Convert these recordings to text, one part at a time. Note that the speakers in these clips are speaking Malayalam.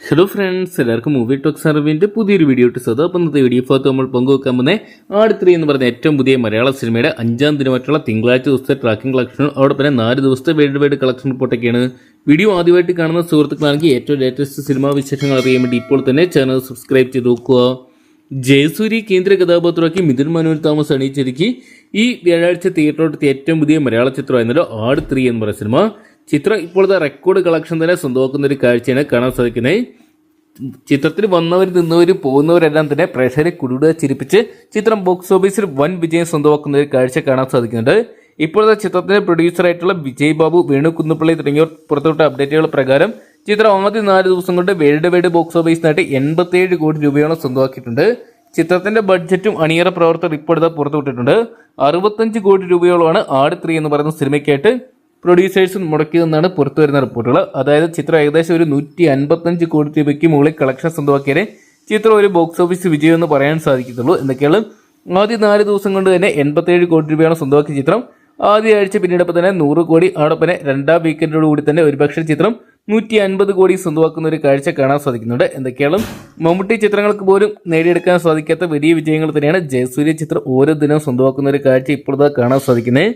ഹലോ ഫ്രണ്ട്സ്, എല്ലാവർക്കും മൂവി ടോക്സ് അറിവിൻ്റെ പുതിയൊരു വീഡിയോ ഇട്ട് സ്വതം. അപ്പം ഇന്നത്തെ വീഡിയോ ഭാഗത്ത് നമ്മൾ പങ്കുവെക്കാൻ പോകുന്നത് ആട് 3 എന്ന് പറയുന്ന ഏറ്റവും പുതിയ മലയാള സിനിമയുടെ 5ാം ദിനമായിട്ടുള്ള തിങ്കളാഴ്ച ദിവസത്തെ ട്രാക്കിംഗ് കളക്ഷനും അവിടെ തന്നെ 4 ദിവസത്തെ വേൾഡ് വൈഡ് കളക്ഷൻ റിപ്പോർട്ടൊക്കെയാണ്. വീഡിയോ ആദ്യമായിട്ട് കാണുന്ന സുഹൃത്തുക്കളാണെങ്കിൽ ഏറ്റവും ലേറ്റസ്റ്റ് സിനിമാ വിശേഷങ്ങൾ അറിയാൻ വേണ്ടി ഇപ്പോൾ തന്നെ ചാനൽ സബ്സ്ക്രൈബ് ചെയ്ത് നോക്കുക. ജയസൂരി കേന്ദ്ര കഥാപാത്രമാക്കി മിഥുൻ മനോഹർ തോമസ് അണിയിച്ചൊരുക്കി ഈ വ്യാഴാഴ്ച തിയേറ്ററിലെത്തിയ ഏറ്റവും പുതിയ മലയാള ചിത്രമായിരുന്നല്ലോ ആട് 3 എന്ന് പറയുന്ന സിനിമ. ചിത്രം ഇപ്പോഴത്തെ റെക്കോർഡ് കളക്ഷൻ തന്നെ സ്വന്തമാക്കുന്ന ഒരു കാഴ്ചയാണ് കാണാൻ സാധിക്കുന്നത്. ചിത്രത്തിൽ വന്നവർ നിന്നവർ പോകുന്നവരെല്ലാം തന്നെ പ്രേക്ഷകരെ കുടുകുടെ ചിരിപ്പിച്ച് ചിത്രം ബോക്സ് ഓഫീസിൽ വൻ വിജയം സ്വന്തമാക്കുന്ന ഒരു കാഴ്ച കാണാൻ സാധിക്കുന്നുണ്ട്. ഇപ്പോഴത്തെ ചിത്രത്തിന്റെ പ്രൊഡ്യൂസറായിട്ടുള്ള വിജയ് ബാബു, വേണു കുന്നുപ്പള്ളി തുടങ്ങിയവർ പുറത്തുവിട്ട അപ്ഡേറ്റുകൾ പ്രകാരം ചിത്രം ആദ്യ 4 ദിവസം കൊണ്ട് വേൾഡ് വൈഡ് ബോക്സ് ഓഫീസിനായിട്ട് 87 കോടി രൂപയോളം സ്വന്തമാക്കിയിട്ടുണ്ട്. ചിത്രത്തിന്റെ ബഡ്ജറ്റും അണിയറ പ്രവർത്തകർ ഇപ്പോഴത്തെ പുറത്തുവിട്ടിട്ടുണ്ട്. 65 കോടി രൂപയോളമാണ് ആട് 3 എന്ന് പറയുന്ന സിനിമയ്ക്കായിട്ട് പ്രൊഡ്യൂസേഴ്സ് മുടക്കിയതെന്നാണ് പുറത്തുവരുന്ന റിപ്പോർട്ടുകൾ. അതായത് ചിത്രം ഏകദേശം ഒരു 155 കോടി രൂപയ്ക്ക് മുകളിൽ കളക്ഷൻ സ്വന്തമാക്കിയാലേ ചിത്രം ഒരു ബോക്സ് ഓഫീസ് വിജയം എന്ന് പറയാൻ സാധിക്കത്തുള്ളൂ. എന്തൊക്കെയാണ് ആദ്യ 4 ദിവസം കൊണ്ട് തന്നെ 87 കോടി രൂപയാണ് സ്വന്തമാക്കിയ ചിത്രം. ആദ്യ ആഴ്ച പിന്നീടപ്പോൾ തന്നെ 100 കോടി, അതോടൊപ്പം 2ാം വീക്കെൻഡോട് കൂടി തന്നെ ഒരുപക്ഷെ ചിത്രം 150 കോടി സ്വന്തമാക്കുന്ന ഒരു കാഴ്ച കാണാൻ സാധിക്കുന്നുണ്ട്. എന്തൊക്കെയാണ് മമ്മൂട്ടി ചിത്രങ്ങൾക്ക് പോലും നേടിയെടുക്കാൻ സാധിക്കാത്ത വലിയ വിജയങ്ങൾ തന്നെയാണ് ജയസൂര്യ ചിത്രം ഓരോ ദിനവും സ്വന്തമാക്കുന്ന ഒരു കാഴ്ച ഇപ്പോഴത്തെ കാണാൻ സാധിക്കുന്നത്.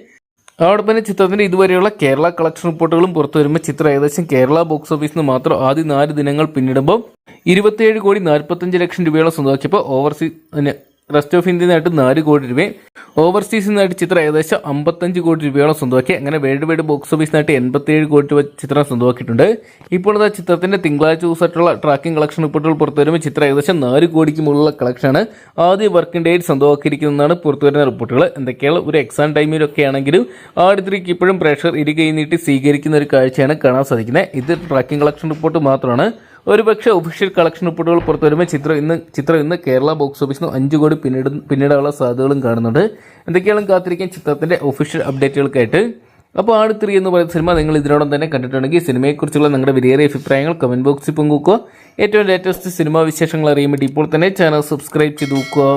അതോടൊപ്പം തന്നെ ചിത്രത്തിന്റെ ഇതുവരെയുള്ള കേരള കളക്ഷൻ റിപ്പോർട്ടുകളും പുറത്തു വരുമ്പോൾ ചിത്രം ഏകദേശം കേരള ബോക്സ് ഓഫീസിൽ നിന്ന് മാത്രം ആദ്യ 4 ദിനങ്ങൾ പിന്നിടുമ്പോൾ 27 കോടി 45 ലക്ഷം രൂപയോളം സ്വന്തമാക്കിയപ്പോൾ ഓവർസീസ് റെസ്റ്റ് ഓഫ് ഇന്ത്യനായിട്ട് 4 കോടി രൂപയും ഓവർസീസിൽ നിന്നായിട്ട് ചിത്രം ഏകദേശം 55 കോടി രൂപയോളം സ്വന്തമാക്കി. അങ്ങനെ വേൾഡ് വൈഡ് ബോക്സ് ഓഫീസിനായിട്ട് 87 കോടി രൂപ ചിത്രം സ്വന്തമാക്കിയിട്ടുണ്ട്. ഇപ്പോൾ ചിത്രത്തിന്റെ തിങ്കളാഴ്ച ദിവസമായിട്ടുള്ള ട്രാക്കിംഗ് കളക്ഷൻ റിപ്പോർട്ടുകൾ പുറത്തു വരുമ്പോൾ ചിത്രം ഏകദേശം 4 കോടിക്ക് മുകളിലുള്ള കളക്ഷനാണ് ആദ്യ വർക്കിംഗ് ഡേയിൽ സ്വന്തമാക്കിയിരിക്കുന്നതാണ് പുറത്തുവരുന്ന റിപ്പോർട്ടുകൾ. എന്തൊക്കെയാണ് ഒരു എക്സാം ടൈമിലൊക്കെ ആണെങ്കിലും ആട് 3 ഇപ്പോഴും പ്രേക്ഷകർ ഇരുകൈ നീട്ടി സ്വീകരിക്കുന്ന ഒരു കാഴ്ചയാണ് കാണാൻ സാധിക്കുന്നത്. ഇത് ട്രാക്കിംഗ് കളക്ഷൻ റിപ്പോർട്ട് മാത്രമാണ്. ഒരുപക്ഷെ ഒഫീഷ്യൽ കളക്ഷൻ റിപ്പോർട്ടുകൾ പുറത്തു വരുമ്പോൾ ചിത്രം ഇന്ന് കേരള ബോക്സ് ഓഫീസിൽ നിന്ന് 5 കോടി പിന്നീടാനുള്ള സാധ്യതകളും കാണുന്നുണ്ട്. എന്തൊക്കെയാണ് കാത്തിരിക്കാൻ ചിത്രത്തിന്റെ ഒഫീഷ്യൽ അപ്ഡേറ്റുകൾക്കായിട്ട്. അപ്പോൾ ആട് 3 എന്ന് പറയുന്ന സിനിമ നിങ്ങൾ ഇതിനോടൊപ്പം തന്നെ കണ്ടിട്ടുണ്ടെങ്കിൽ സിനിമയെക്കുറിച്ചുള്ള നിങ്ങളുടെ വിലയേറിയ അഭിപ്രായങ്ങൾ കമന്റ് ബോക്സിൽ പങ്കുവെക്കുക. ഏറ്റവും ലേറ്റസ്റ്റ് സിനിമാ വിശേഷങ്ങൾ അറിയാൻ വേണ്ടി ഇപ്പോൾ തന്നെ ചാനൽ സബ്സ്ക്രൈബ് ചെയ്ത് നോക്കുക.